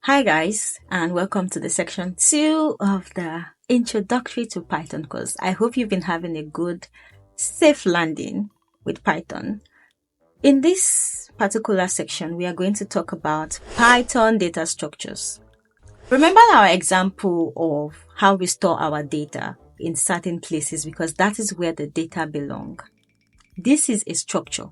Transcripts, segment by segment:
Hi guys, and welcome to the section 2 of the introductory to Python course. I hope you've been having a good, safe landing with Python. In this particular section, we are going to talk about Python data structures. Remember our example of how we store our data in certain places because that is where the data belong. This is a structure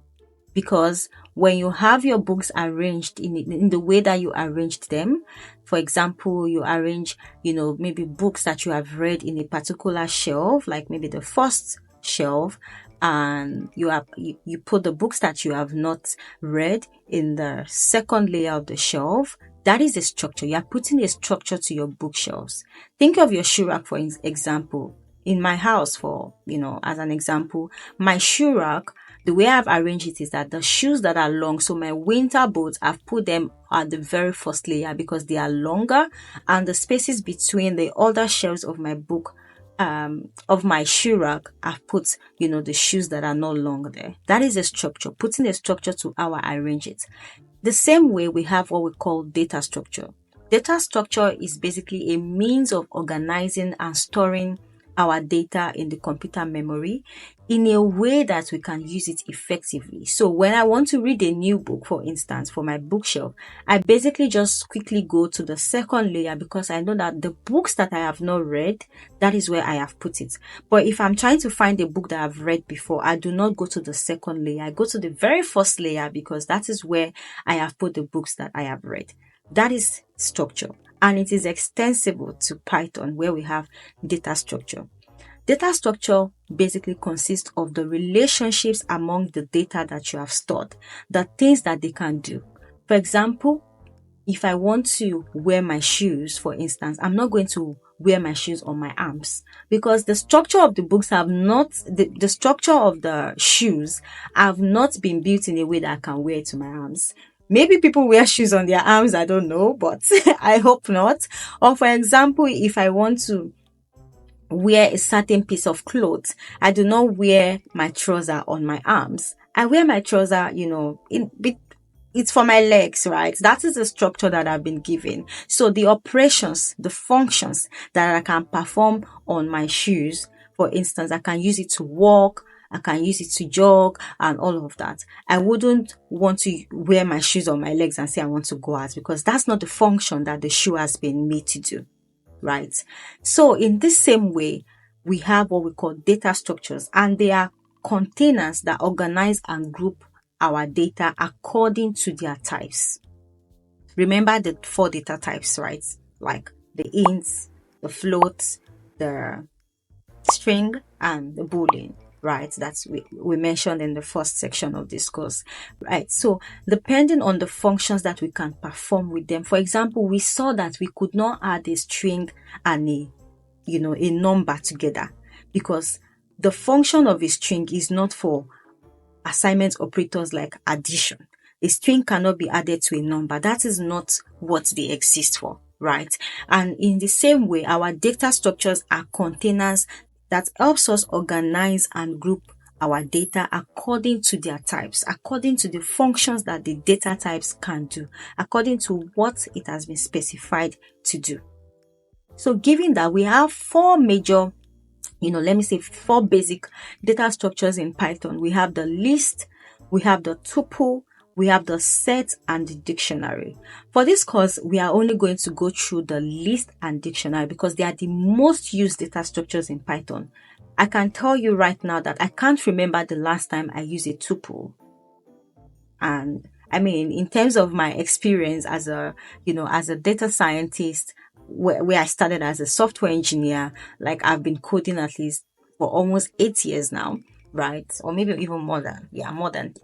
because when you have your books arranged in the way that you arranged them, for example, you arrange, maybe books that you have read in a particular shelf, like maybe the first shelf, and you put the books that you have not read in the second layer of the shelf. That is a structure. You are putting a structure to your bookshelves. Think of your shoe rack, for example. In my house, as an example, my shoe rack, the way I've arranged it is that the shoes that are long, so my winter boots, I've put them at the very first layer because they are longer, and the spaces between the other shelves of my book, of my shoe rack, I've put, the shoes that are no longer there. That is a structure, putting a structure to how I arrange it. The same way we have what we call data structure. Data structure is basically a means of organizing and storing our data in the computer memory in a way that we can use it effectively. So when I want to read a new book, for instance, for my bookshelf, I basically just quickly go to the second layer because I know that the books that I have not read, that is where I have put it. But if I'm trying to find a book that I've read before, I do not go to the second layer. I go to the very first layer because that is where I have put the books that I have read. That is structure. And it is extensible to Python where we have data structure. Data structure basically consists of the relationships among the data that you have stored, the things that they can do. For example, if I want to wear my shoes, for instance, I'm not going to wear my shoes on my arms because the structure of the books the structure of the shoes have not been built in a way that I can wear it to my arms. Maybe people wear shoes on their arms, I don't know, but I hope not. Or for example, if I want to wear a certain piece of clothes, I do not wear my trouser on my arms. I wear my trouser, it's for my legs, right? That is the structure that I've been given. So the operations, the functions that I can perform on my shoes, for instance, I can use it to walk, I can use it to jog and all of that. I wouldn't want to wear my shoes on my legs and say I want to go out because that's not the function that the shoe has been made to do, right? So in this same way, we have what we call data structures, and they are containers that organize and group our data according to their types. Remember the 4 data types, right? Like the ints, the floats, the string, and the boolean, right? That's we mentioned in the first section of this course, right? So depending on the functions that we can perform with them, for example, we saw that we could not add a string and a number together because the function of a string is not for assignment operators like addition. A string cannot be added to a number. That is not what they exist for, right? And in the same way, our data structures are containers that helps us organize and group our data according to their types, according to the functions that the data types can do, according to what it has been specified to do. So given that we have 4 major, 4 basic data structures in Python, we have the list, we have the tuple, we have the set, and the dictionary. For this course, we are only going to go through the list and dictionary because they are the most used data structures in Python. I can tell you right now that I can't remember the last time I used a tuple. And I mean, in terms of my experience as a data scientist, where I started as a software engineer, like I've been coding at least for almost 8 years now, right? Or maybe even more than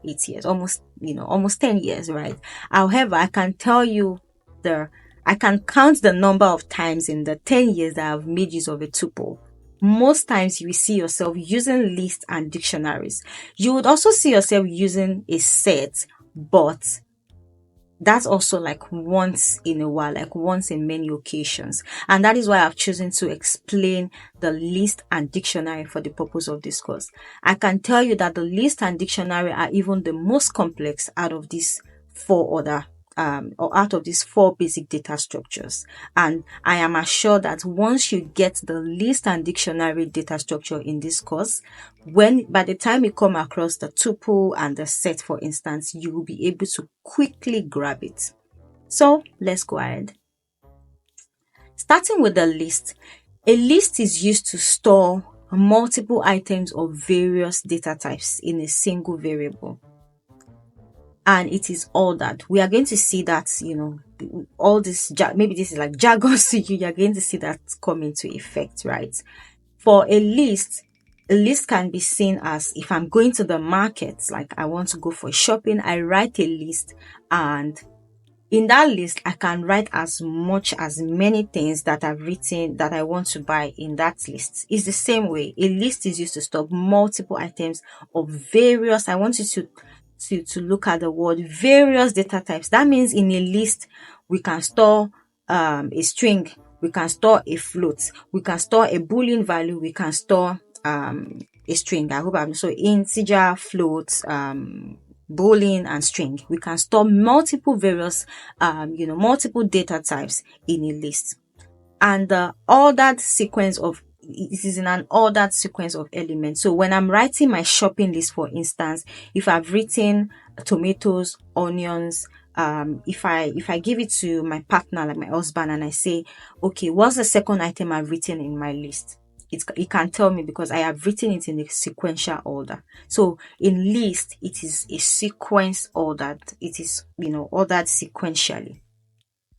8 years, almost 10 years, right? However, I can tell you I can count the number of times in the 10 years that I've made use of a tuple. Most times you will see yourself using lists and dictionaries. You would also see yourself using a set, but that's also like once in a while, like once in many occasions. And that is why I've chosen to explain the list and dictionary for the purpose of this course. I can tell you that the list and dictionary are even the most complex out of these 4 other or out of these 4 basic data structures. And I am assured that once you get the list and dictionary data structure in this course, by the time you come across the tuple and the set, for instance, you will be able to quickly grab it. So let's go ahead. Starting with the list. A list is used to store multiple items of various data types in a single variable. And it is ordered. We are going to see that, all this, maybe this is like jargon to you. You're going to see that come into effect, right? For a list can be seen as, if I'm going to the market, like I want to go for shopping, I write a list, and in that list, I can write as many things that I've written that I want to buy in that list. It's the same way. A list is used to store multiple items of various, I want you to look at the word various data types. That means in a list, we can store a string, we can store a float, we can store a Boolean value, we can store a string. I hope I'm so integer, float, Boolean and string. We can store multiple various, multiple data types in a list. And the ordered sequence of, it is in an ordered sequence of elements. So when I'm writing my shopping list, for instance, if I've written tomatoes, onions, if I give it to my partner, like my husband, and I say, okay, what's the second item I've written in my list? It can tell me because I have written it in a sequential order. So in list, it is a sequence ordered. It is, ordered sequentially.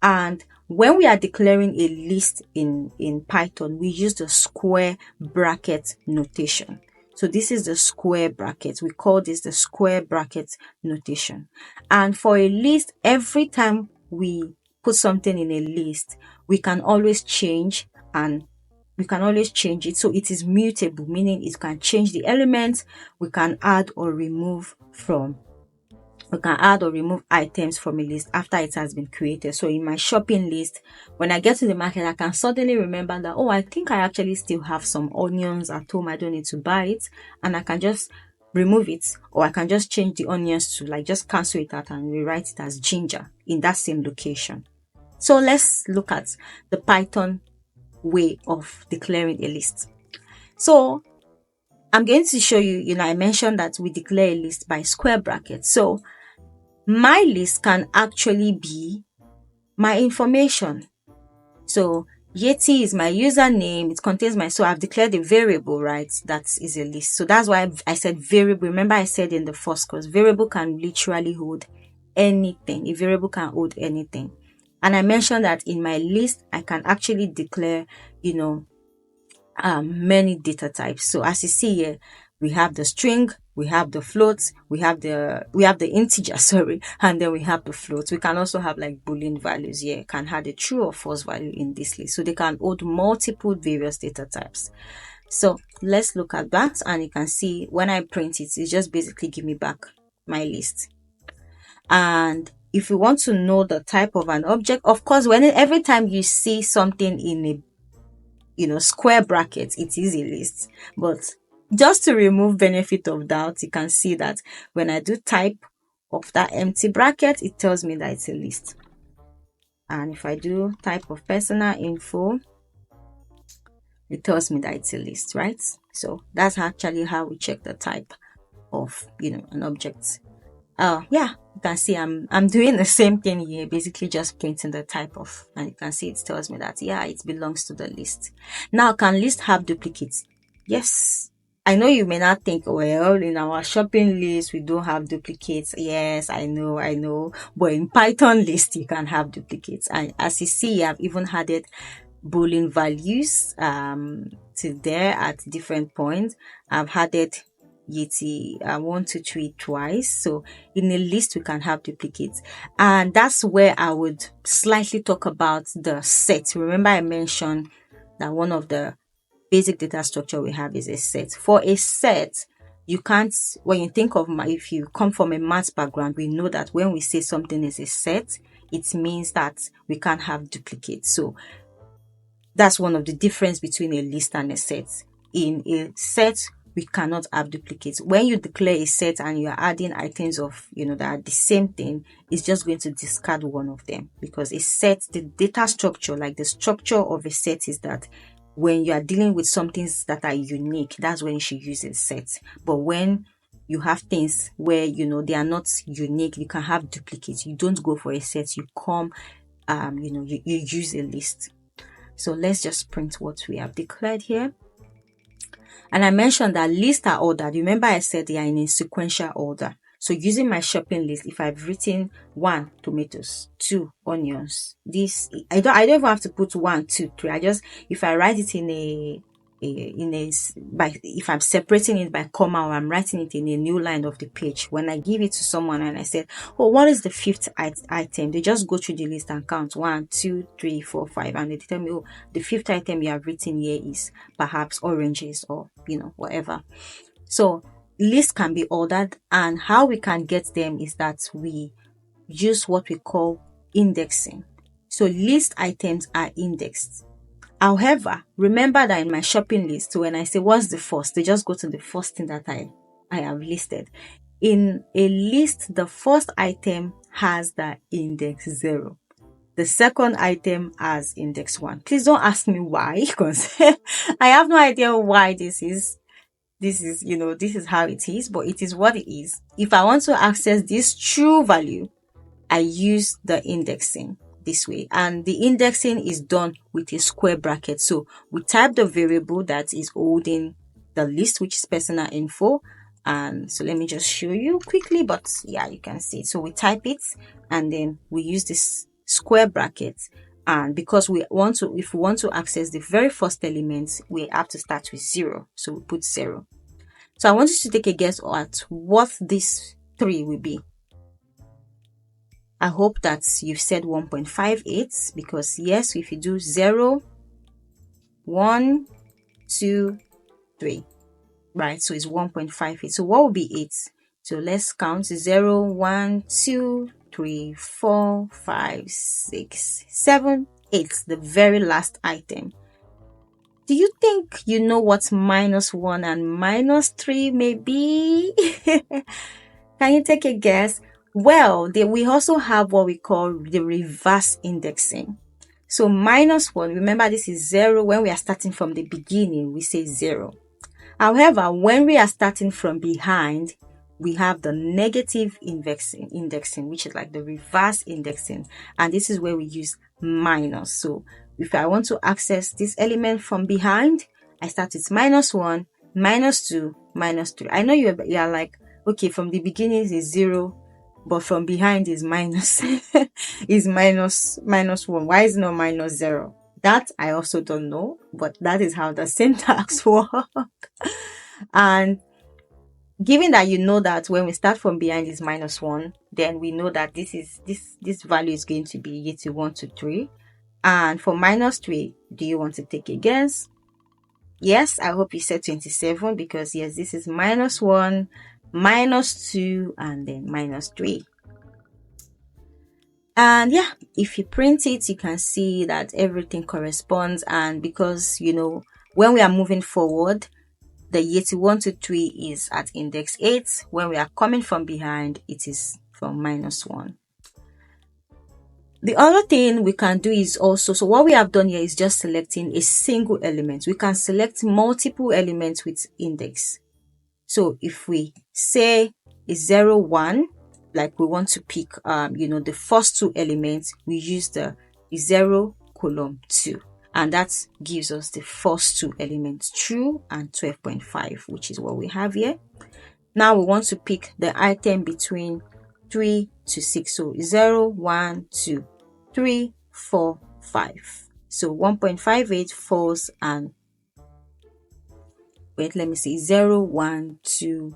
And when we are declaring a list in Python, we use the square bracket notation. So this is the square bracket. We call this the square bracket notation. And for a list, every time we put something in a list, we can always change it. So it is mutable, meaning it can change the elements. We can add or remove items from a list after it has been created. So in my shopping list, when I get to the market, I can suddenly remember that, I think I actually still have some onions at home. I don't need to buy it. And I can just remove it, or I can just change the onions to just cancel it out and rewrite it as ginger in that same location. So let's look at the Python way of declaring a list. So I'm going to show you, I mentioned that we declare a list by square brackets. So my list can actually be my information. So Yeti is my username. It contains so I've declared a variable, right? That is a list. So that's why I said variable. Remember I said in the first course, variable can literally hold anything. A variable can hold anything. And I mentioned that in my list, I can actually declare, many data types. So as you see here, we have the string, we have the floats, we have the integer, and then we have the floats. We can also have like Boolean values here, can have a true or false value in this list. So they can hold multiple various data types. So let's look at that, and you can see when I print it, it just basically give me back my list. And if you want to know the type of an object, of course, every time you see something in a square bracket, it is a list. But just to remove benefit of doubt, you can see that when I do type of that empty bracket, it tells me that it's a list. And if I do type of personal info, it tells me that it's a list, right? So that's actually how we check the type of, an object. Yeah, you can see I'm doing the same thing here, basically just printing the type of, and you can see it tells me that, yeah, it belongs to the list. Now, can list have duplicates? Yes. I know you may not think, well, in our shopping list, we don't have duplicates. Yes, I know. But in Python list, you can have duplicates. And as you see, I've even added Boolean values to there at different points. I've added Yeti 1, 2, 3 twice. So in a list, we can have duplicates. And that's where I would slightly talk about the set. Remember I mentioned that one of the basic data structure we have is a set. For a set, you can't, when you think of, if you come from a math background, we know that when we say something is a set, it means that we can't have duplicates. So that's one of the difference between a list and a set. In a set, we cannot have duplicates. When you declare a set and you are adding items of, that are the same thing, it's just going to discard one of them, because a set, the data structure, like the structure of a set is that when you are dealing with some things that are unique, that's when you should use a set. But when you have things where, they are not unique, you can have duplicates. You don't go for a set, you come, you use a list. So let's just print what we have declared here. And I mentioned that lists are ordered. Remember I said they are in a sequential order. So using my shopping list, if I've written 1 tomatoes, 2 onions, this, I don't even have to put 1, 2, 3. If I write it if I'm separating it by comma, or I'm writing it in a new line of the page, when I give it to someone and I said, oh, what is the 5th item? They just go through the list and count 1, 2, 3, 4, 5, and they tell me, oh, the 5th item you have written here is perhaps oranges, or whatever. So lists can be ordered, and how we can get them is that we use what we call indexing. So list items are indexed. However, remember that in my shopping list, when I say what's the first, they just go to the first thing that I have listed. In a list, the first item has the index 0. The second item has index 1. Please don't ask me why, because I have no idea why this is. This is how it is, but it is what it is. If I want to access this true value, I use the indexing this way. And the indexing is done with a square bracket. So we type the variable that is holding the list, which is personal info. And so let me just show you quickly, but yeah, you can see it. So we type it, and then we use this square bracket. And because if we want to access the very first element, we have to start with 0. So we put 0. So I want you to take a guess at what this 3 will be. I hope that you've said 1.58, because yes, if you do 0, 1, 2, 3, right? So it's 1.58. So what will be 8? So let's count 0, 1, 2, 3, 4, 5, 6, 7, 8, the very last item. Do you think you know what -1 and -3 may be? Can you take a guess? Well, we also have what we call the reverse indexing. So -1, remember this is 0. When we are starting from the beginning, we say 0. However, when we are starting from behind, we have the negative indexing, which is like the reverse indexing. And this is where we use minus. So if I want to access this element from behind, I start with -1, -2, -3. I know you are like, okay, from the beginning is 0, but from behind is minus is -1. Why is it not -0? That I also don't know, but that is how the syntax works. And given that you know that when we start from behind is -1, then we know that this value is going to be 1 to 3. And for -3, do you want to take a guess? Yes, I hope you said 27, because yes, this is -1, -2, and then -3. And yeah, if you print it, you can see that everything corresponds. And because, when we are moving forward, the 1 to 3 is at index 8. When we are coming from behind, it is from -1. The other thing we can do is also, so what we have done here is just selecting a single element. We can select multiple elements with index. So if we say is 0, 1, like we want to pick, the first 2 elements, we use the 0, 2. And that gives us the first 2 elements, true and 12.5, which is what we have here. Now we want to pick the item between 3 to 6. So 0, 1, 2, 3, 4, 5. So 1.58 falls, and wait, let me see, 0, 1, 2,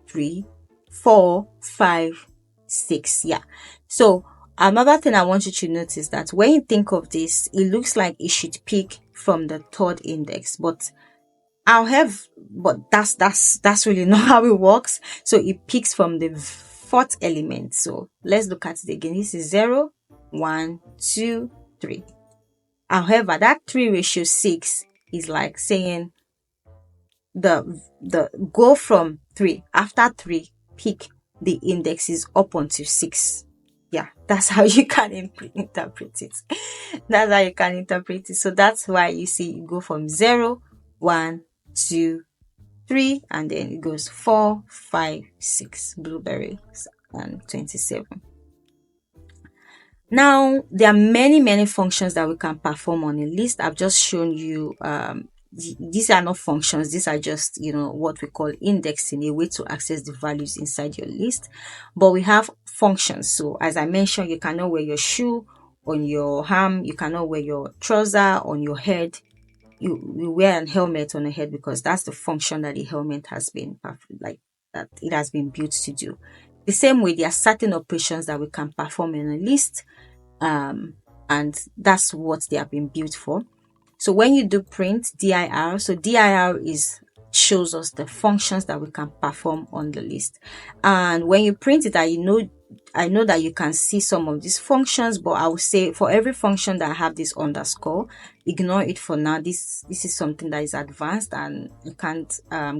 3, 4, 5, 6. Yeah. So another thing I want you to notice that when you think of this, it looks like it should pick from the 3rd index, but that's really not how it works. So it picks from the 4th element. So let's look at it again. This is 0, 1, 2, 3. However, that 3 ratio 6 is like saying the go from 3. After 3, pick the indexes up until 6. Yeah, that's how you can interpret it. That's how you can interpret it. So that's why you see you go from 0, 1, 2, 3, and then it goes 4, 5, 6, blueberries, and 27. Now, there are many functions that we can perform on a list. I've just shown you, these are not functions. These are just, what we call indexing, a way to access the values inside your list. But we have functions. So as I mentioned, you cannot wear your shoe on your arm. You cannot wear your trouser on your head. You wear a helmet on the head because that's the function that the helmet has been, like that it has been built to do. The same way, there are certain operations that we can perform in a list, and that's what they have been built for. So when you do print dir, so dir shows us the functions that we can perform on the list. And when you print it, I know that you can see some of these functions, but I would say for every function that I have this underscore, ignore it for now. This is something that is advanced, and you can't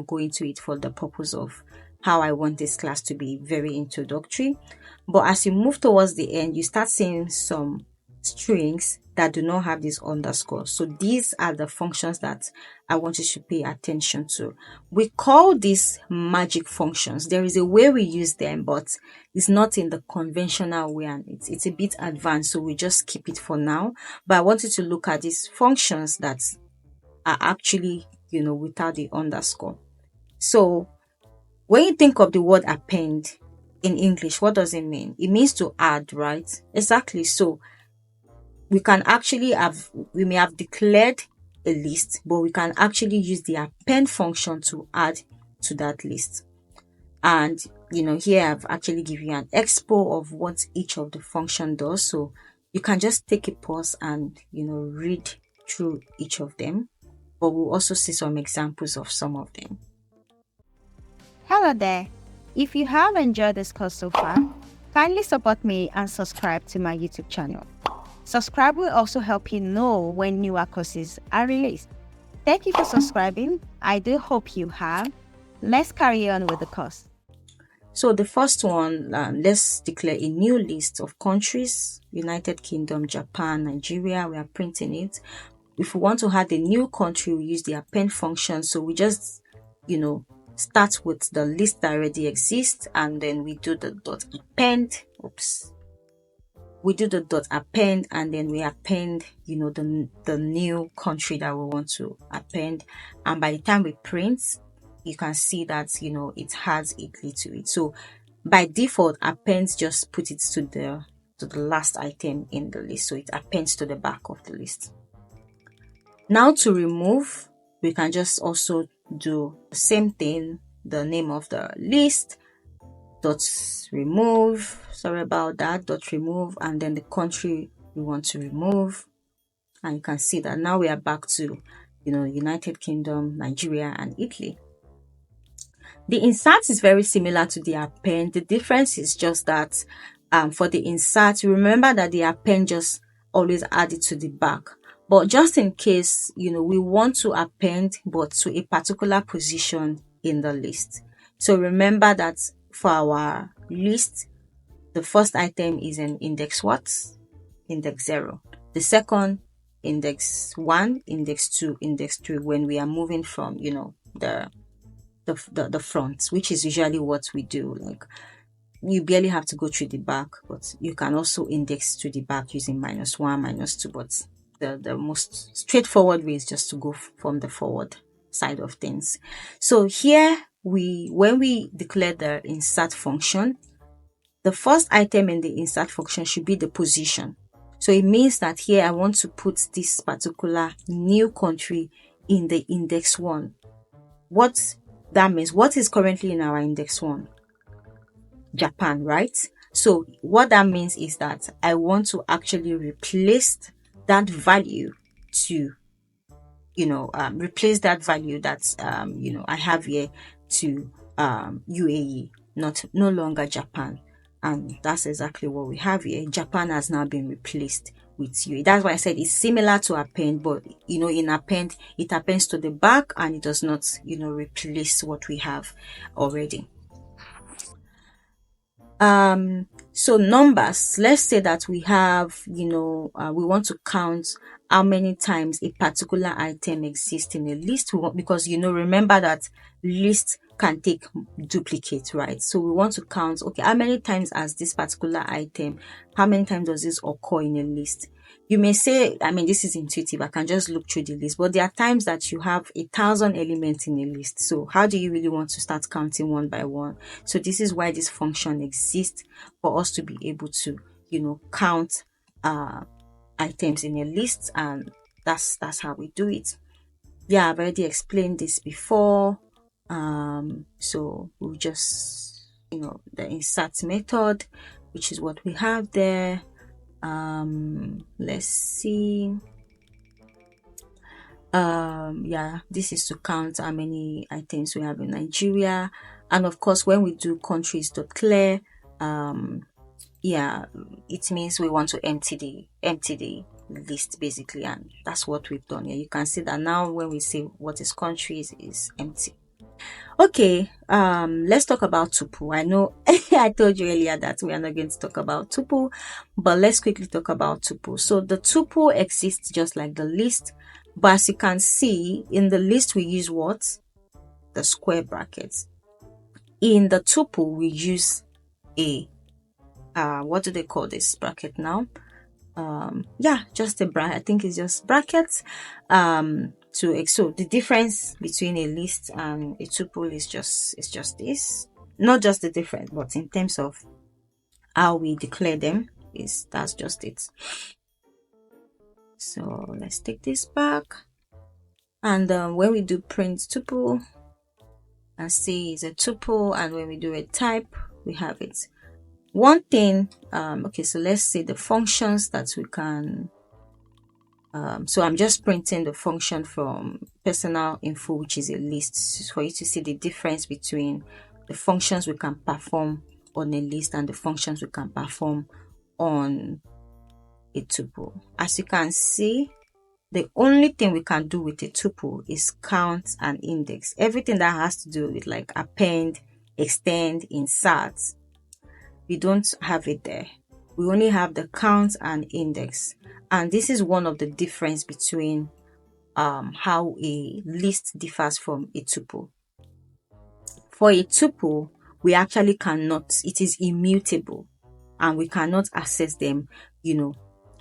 go into it for the purpose of how I want this class to be very introductory. But as you move towards the end, you start seeing some strings that do not have this underscore. So these are the functions that I want you to pay attention to. We call these magic functions. There is a way we use them, but it's not in the conventional way, and it's a bit advanced, so we just keep it for now. But I want you to look at these functions that are actually, without the underscore. So when you think of the word append in English, what does it mean? It means to add, right? Exactly. So we may have declared a list, but we can actually use the append function to add to that list. And, here I've actually given you an expo of what each of the function does. So you can just take a pause and, read through each of them. But we'll also see some examples of some of them. Hello there. If you have enjoyed this course so far, kindly support me and subscribe to my YouTube channel. Subscribe will also help you know when newer courses are released. Thank you for subscribing. I do hope you have. Let's carry on with the course. So the first one, let's declare a new list of countries: United Kingdom, Japan, Nigeria. We are printing it. If we want to add a new country, we use the append function. So we just, start with the list that already exists, and then we do the dot append. We do the dot append, and then we append, the new country that we want to append. And by the time we print, you can see that, it has Italy to it. So by default, append just put it to the last item in the list. So it appends to the back of the list. Now to remove, we can just also do the same thing, the name of the list, dot remove, dot remove, and then the country we want to remove. And you can see that now we are back to, United Kingdom, Nigeria, and Italy. The insert is very similar to the append. The difference is just that for the insert, remember that the append just always add it to the back. But just in case, we want to append, but to a particular position in the list. So remember that for our list, the first item is an index what? Index 0. The second, index 1, index 2, index 3, when we are moving from, the front, which is usually what we do. Like, you barely have to go through the back, but you can also index to the back using -1, -2, but the most straightforward way is just to go from the forward side of things. So here when we declare the insert function, the first item in the insert function should be the position. So it means that here I want to put this particular new country in the index 1. What that means, what is currently in our index 1? Japan, right? So what that means is that I want to actually replace that value to, replace that value that, I have here to UAE, no longer Japan. And that's exactly what we have here. Japan has now been replaced with UAE. That's why I said it's similar to append, but in append, it appends to the back and it does not, replace what we have already. So numbers, let's say that we have, we want to count how many times a particular item exists in a list. Because remember that list can take duplicate, right? So we want to count, okay, how many times has this particular item, how many times does this occur in a list? You may say, this is intuitive, I can just look through the list, but there are times that you have 1,000 elements in a list. So how do you really want to start counting one by one? So this is why this function exists, for us to be able to, count items in a list, and that's how we do it. Yeah, I've already explained this before. So we'll just, the insert method, which is what we have there. Let's see. Yeah, this is to count how many items we have in Nigeria. And of course, when we do countries.clear, yeah, it means we want to empty the list basically, and that's what we've done here. You can see that now when we say what is countries is empty. Okay, let's talk about tuple. I know I told you earlier that we are not going to talk about tuple, but let's quickly talk about tuple. So the tuple exists just like the list, but as you can see in the list we use what? The square brackets. In the tuple we use a what do they call this bracket now? Yeah, just a bracket. I think it's just brackets. So the difference between a list and a tuple is just this. Not just the difference, but in terms of how we declare them, that's just it. So let's take this back, and when we do print tuple, and see it's a tuple, and when we do a type, we have it. One thing, okay, so let's see the functions that we can. So I'm just printing the function from personal info, which is a list, for you to see the difference between the functions we can perform on a list and the functions we can perform on a tuple. As you can see, the only thing we can do with a tuple is count and index. Everything that has to do with like append, extend, insert, we don't have it there. We only have the count and index. And this is one of the difference between how a list differs from a tuple. For a tuple, we actually cannot, it is immutable, and we cannot access them,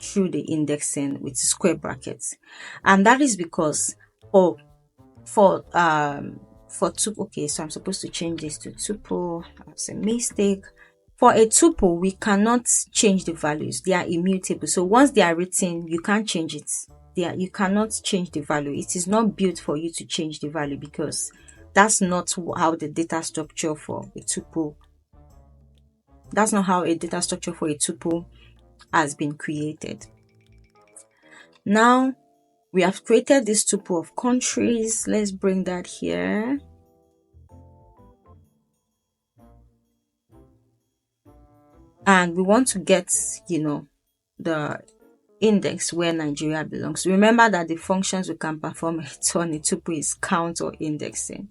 through the indexing with square brackets. And that is because for tuple, okay, so I'm supposed to change this to tuple. That's a mistake. For a tuple, we cannot change the values. They are immutable. So once they are written, you can't change it. You cannot change the value. It is not built for you to change the value, because that's not how the data structure for a tuple. That's not how a data structure for a tuple has been created. Now, we have created this tuple of countries. Let's bring that here. And we want to get, the index where Nigeria belongs. Remember that the functions we can perform on a tuple is count or indexing,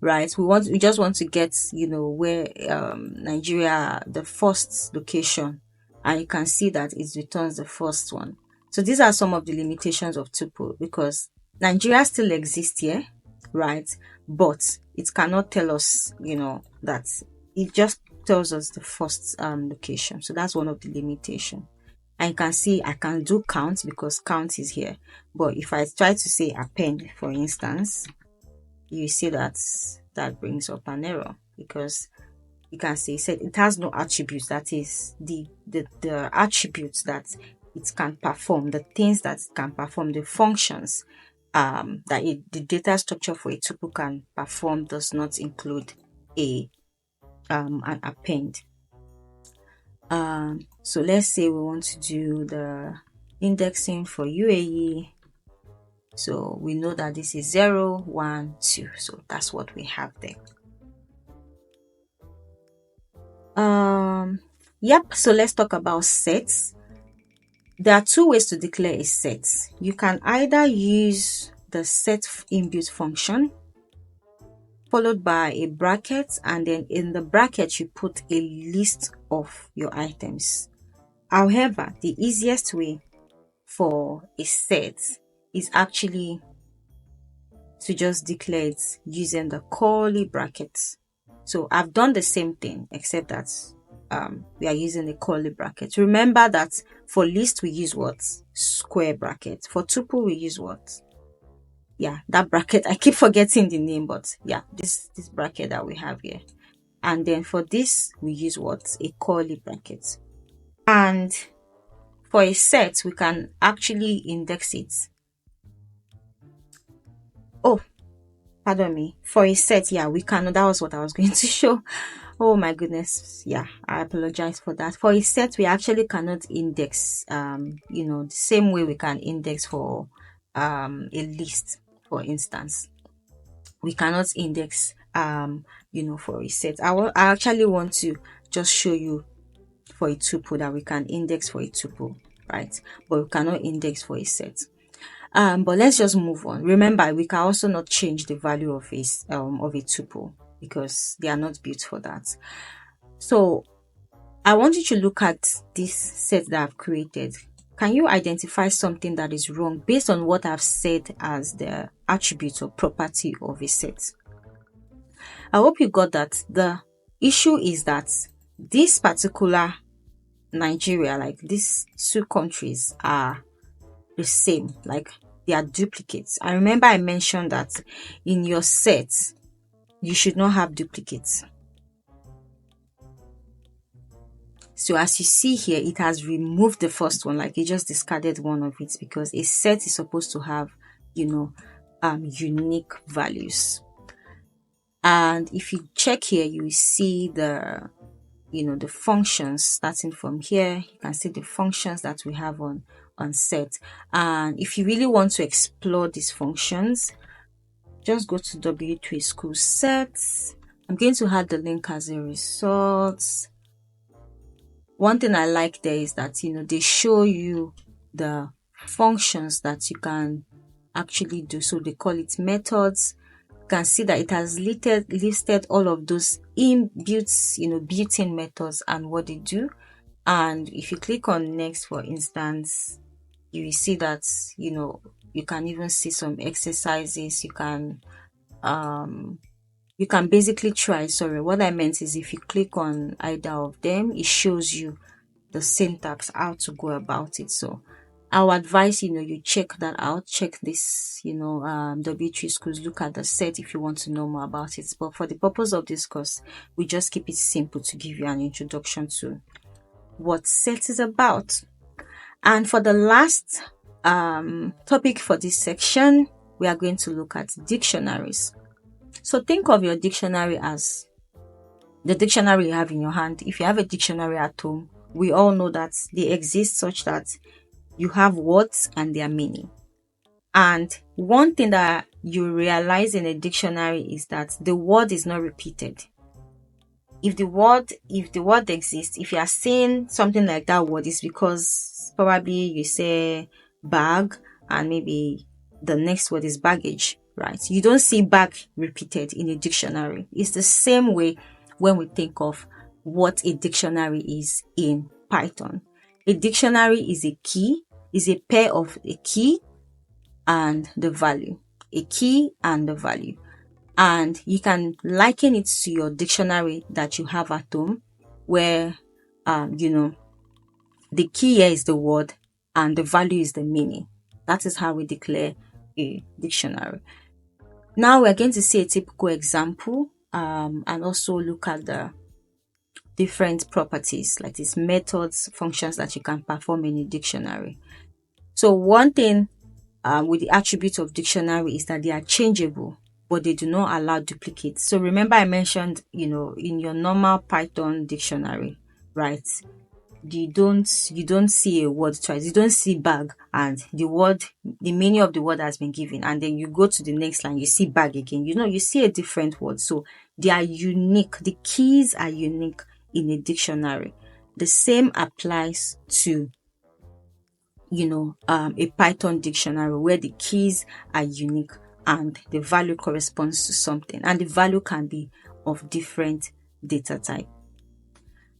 right? We just want to get, where Nigeria, the first location, and you can see that it returns the first one. So these are some of the limitations of tuple, because Nigeria still exists here, right? But it cannot tell us, that it just tells us the first location. So that's one of the limitations. And you can see I can do count because count is here. But if I try to say append, for instance, you see that brings up an error, because you can see it has no attributes. That is the attributes that it can perform, the things that it can perform, the functions the data structure for a tuple can perform does not include an append. So let's say we want to do the indexing for UAE. So we know that this is 0, 1, 2. So that's what we have there. Yep, so let's talk about sets. There are two ways to declare a set. You can either use the set inbuilt function followed by a bracket, and then in the bracket you put a list of your items. However, the easiest way for a set is actually to just declare it using the curly brackets. So I've done the same thing, except that we are using the curly bracket. Remember that for list we use what? Square bracket. For tuple we use what? Yeah, that bracket. I keep forgetting the name, but yeah, this bracket that we have here. And then for this we use what? A curly bracket. And for a set we can actually index it. Oh, pardon me. For a set, yeah, we can. That was what I was going to show. Oh my goodness. Yeah, I apologize for that. For a set, we actually cannot index, the same way we can index for a list, for instance. We cannot index, for a set. I actually want to just show you for a tuple that we can index for a tuple, right? But we cannot index for a set. But let's just move on. Remember, we can also not change the value of a tuple because they are not built for that. So I want you to look at this set that I've created. Can you identify something that is wrong based on what I've said as the attribute or property of a set? I hope you got that. The issue is that this particular Nigeria, like these two countries, are the same, like they are duplicates. I remember I mentioned that in your set you should not have duplicates. So as you see here, it has removed the first one, like it just discarded one of it, because a set is supposed to have unique values. And if you check here, you will see the functions starting from here. You can see the functions that we have on set. And if you really want to explore these functions, just go to W3 School Sets. I'm going to add the link as a result. One thing I like there is that they show you the functions that you can actually do. So they call it methods. You can see that it has listed all of those built-in methods and what they do. And if you click on next, for instance, you will see that you can even see some exercises. You can basically try. Sorry, what I meant is if you click on either of them, it shows you the syntax, how to go about it. So I would advise you check that out. Check this W3 Schools, look at the set if you want to know more about it. But for the purpose of this course, we just keep it simple to give you an introduction to what set is about. And for the last topic for this section, we are going to look at dictionaries. So think of your dictionary as the dictionary you have in your hand. If you have a dictionary at home, we all know that they exist such that you have words and their meaning. And one thing that you realize in a dictionary is that the word is not repeated. If the word exists, if you are saying something like that word, is because probably you say bag and maybe the next word is baggage, right? You don't see bag repeated in a dictionary. It's the same way when we think of what a dictionary is in Python. A dictionary is a key, is a pair of a key and the value. A key and the value. And you can liken it to your dictionary that you have at home, where the key here is the word and the value is the meaning. That is how we declare a dictionary. Now we're going to see a typical example and also look at the different properties, like these methods, functions that you can perform in a dictionary. So one thing with the attribute of dictionary is that they are changeable, but they do not allow duplicates. So remember I mentioned, in your normal Python dictionary, right? You don't see a word twice. You don't see bag and the meaning of the word has been given, and then you go to the next line, you see bag again. You see a different word. So they are unique. The keys are unique in a dictionary. the same applies to a Python dictionary where the keys are unique and the value corresponds to something, and the value can be of different data type.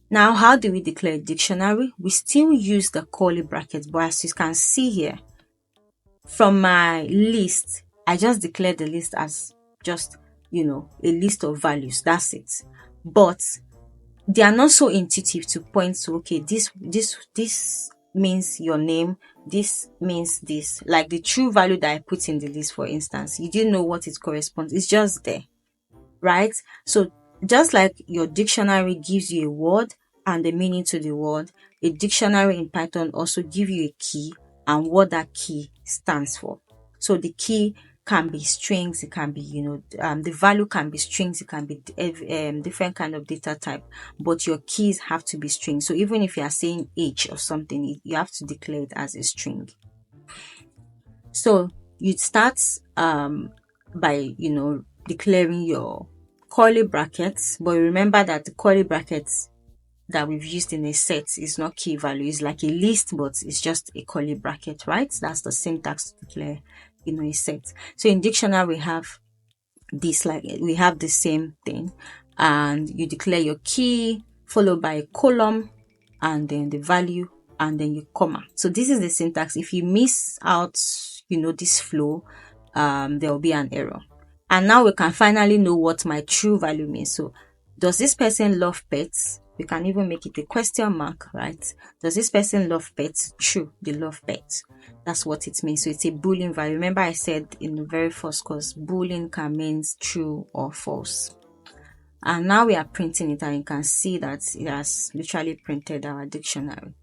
Now, how do we declare a dictionary? We still use the curly brackets, but as you can see here, from my list, I just declare the list as just, a list of values. That's it. But they are not so intuitive to point to, okay, this means your name, this means this. Like the true value that I put in the list, for instance, you didn't know what it corresponds. It's just there, right? So just like your dictionary gives you a word and the meaning to the word, a dictionary in Python also gives you a key and what that key stands for. So the key can be strings, it can be, the value can be strings, it can be different kind of data type, but your keys have to be strings. So even if you are saying H or something, you have to declare it as a string. So you start by, declaring your curly brackets, but remember that the curly brackets that we've used in a set is not key value. It's like a list, but it's just a curly bracket, right? That's the syntax to declare, a set. So in dictionary, we have this, like we have the same thing, and you declare your key followed by a column and then the value and then your comma. So this is the syntax. If you miss out, this flow, there will be an error. And now we can finally know what my true value means. So does this person love pets? We can even make it a question mark, right? Does this person love pets? True, they love pets. That's what it means. So it's a Boolean value. Remember I said in the very first course, Boolean can mean true or false. And now we are printing it, and you can see that it has literally printed our dictionary.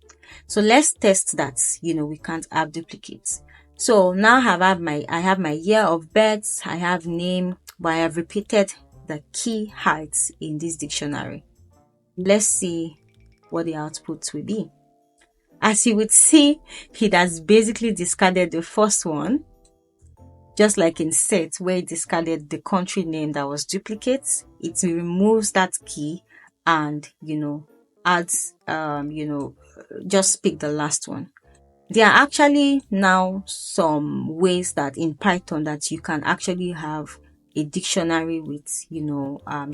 So let's test that, we can't have duplicates. So now I have my year of birth, I have name, but I have repeated the key heights in this dictionary. Let's see what the output will be. As you would see, it has basically discarded the first one, just like in set where it discarded the country name that was duplicates. It removes that key and, adds, just pick the last one. There are actually now some ways that in Python that you can actually have a dictionary with,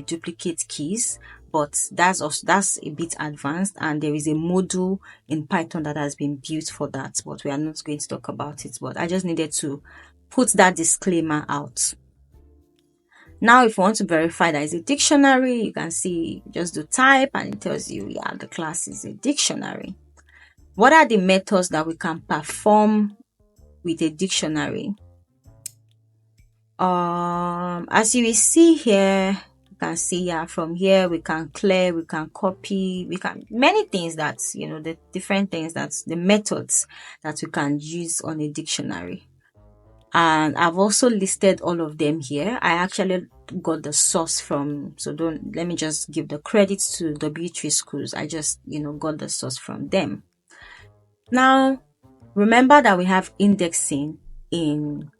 duplicate keys, but that's a bit advanced, and there is a module in Python that has been built for that, but we are not going to talk about it. But I just needed to put that disclaimer out. Now, if you want to verify that it's a dictionary, you can see, just do type and it tells you, yeah, the class is a dictionary. What are the methods that we can perform with a dictionary? As you will see here, you can see from here we can clear, we can copy, we can many things that the different things that's the methods that we can use on a dictionary. And I've also listed all of them here. I actually got the source from, so let me just give the credits to W3 Schools. I just got the source from them. Now, remember that we have indexing in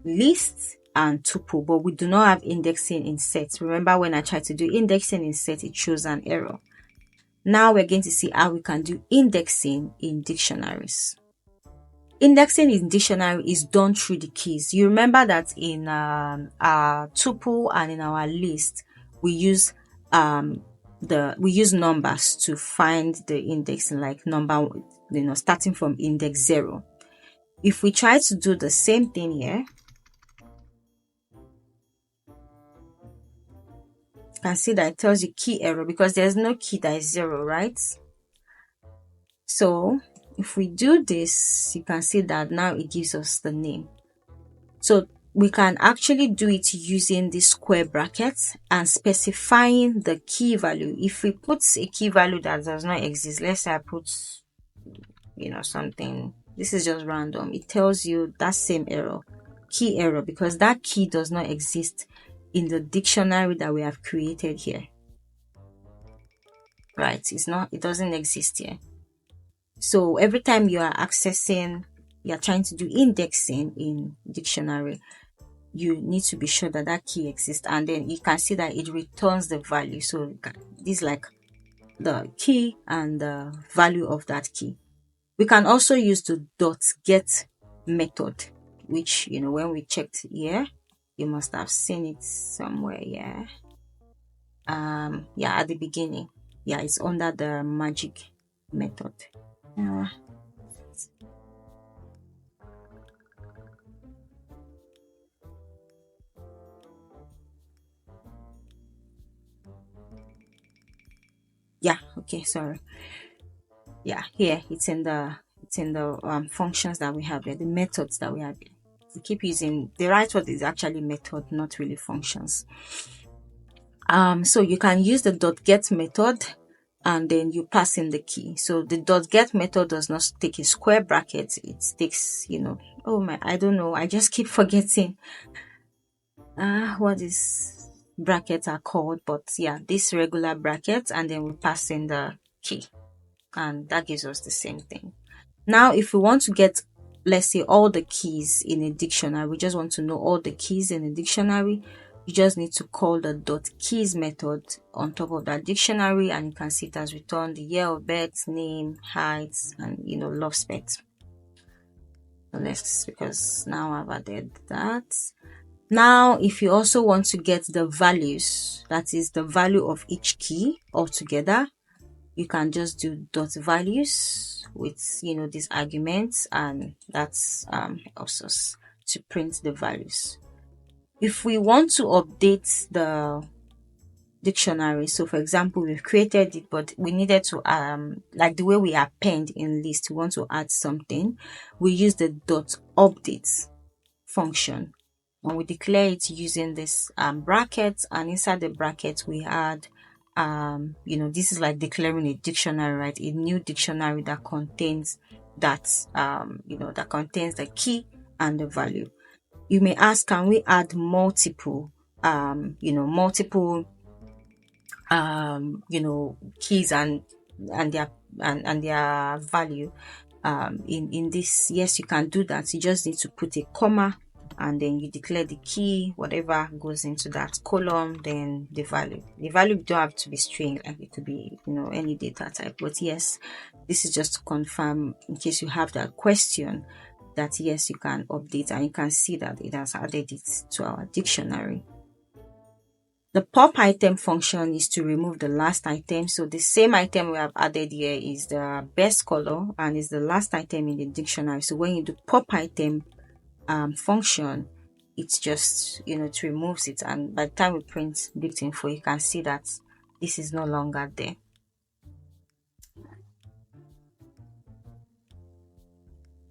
lists and tuple, but we do not have indexing in sets. Remember when I tried to do indexing in set, it shows an error. Now we're going to see how we can do indexing in dictionaries. Indexing in dictionary is done through the keys. You remember that in our tuple and in our list, we use numbers to find the indexing, like number, starting from index 0. If we try to do the same thing here, you can see that it tells you key error because there's no key that is 0, right? So if we do this, you can see that now it gives us the name. So we can actually do it using the square brackets and specifying the key value. If we put a key value that does not exist, let's say I put, something, this is just random, it tells you that same error, key error, because that key does not exist in the dictionary that we have created here. Right, it doesn't exist here. So every time you are trying to do indexing in dictionary, you need to be sure that key exists, and then you can see that it returns the value. So this is like the key and the value of that key. We can also use the .get method, which, when we checked here, you must have seen it somewhere here. Yeah, at the beginning. Yeah, it's under the magic method. Uh, yeah, okay, sorry. Yeah, here it's in the functions that we have here, the methods that we have here. We keep using the right word is actually method, not really functions. So you can use the .get method and then you pass in the key. So the .get method does not take a square bracket. It takes, oh my, I don't know. I just keep forgetting what is brackets are called. But yeah, this regular bracket, and then we pass in the key, and that gives us the same thing. Now, if we want to get, let's say, all the keys in a dictionary, we just want to know all the keys in a dictionary, you just need to call the .keys method on top of that dictionary, and you can see it has returned the year of birth, name, height, and love spec. So because now I've added that. Now, if you also want to get the values, that is the value of each key altogether, you can just do .values with these arguments, and that's helps us to print the values. If we want to update the dictionary, so for example, we've created it, but we needed to like the way we append in list, we want to add something, we use the .update function, and we declare it using this bracket, and inside the bracket we add this is like declaring a dictionary, right? A new dictionary that contains that contains the key and the value. You may ask, can we add multiple keys and their value in this? Yes, you can do that. You just need to put a comma, and then you declare the key, whatever goes into that column, then the value. The value don't have to be string, and it could be any data type. But yes, this is just to confirm in case you have that question, that yes, you can update, and you can see that it has added it to our dictionary. The pop item function is to remove the last item. So the same item we have added here is the best color and is the last item in the dictionary. So when you do pop item function, it's just it removes it, and by the time we print dict info, you can see that this is no longer there.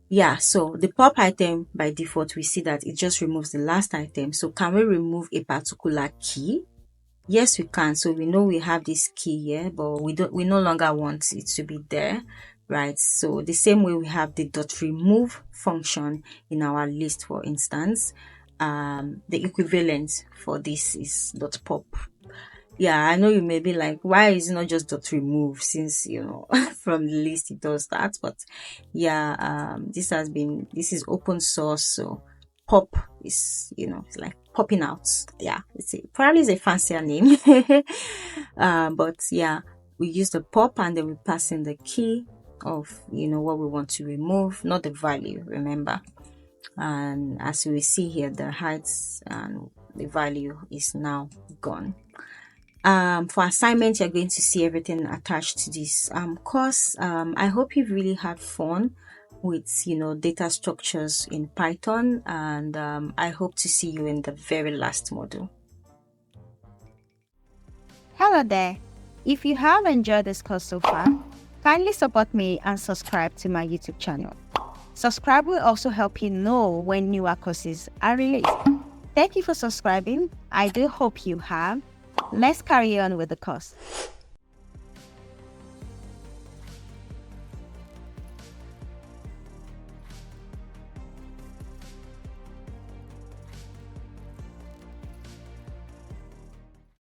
Yeah, so the pop item by default, we see that it just removes the last item. So can we remove a particular key? Yes, we can. So we know we have this key here, but we no longer want it to be there, right? So the same way we have the .remove function in our list, for instance, the equivalent for this is .pop. Yeah, I know you may be like, why is it not just .remove, since from the list it does that? But yeah, this is open source, so pop is it's like popping out. Yeah, probably is a fancier name. But yeah, we use the pop, and then we pass in the key of what we want to remove, not the value, remember. And as we see here, the height and the value is now gone. For assignment, you're going to see everything attached to this course. I hope you've really had fun with data structures in Python, and I hope to see you in the very last module. Hello there. If you have enjoyed this course so far, kindly support me and subscribe to my YouTube channel. Subscribe will also help you know when newer courses are released. Thank you for subscribing. I do hope you have. Let's carry on with the course.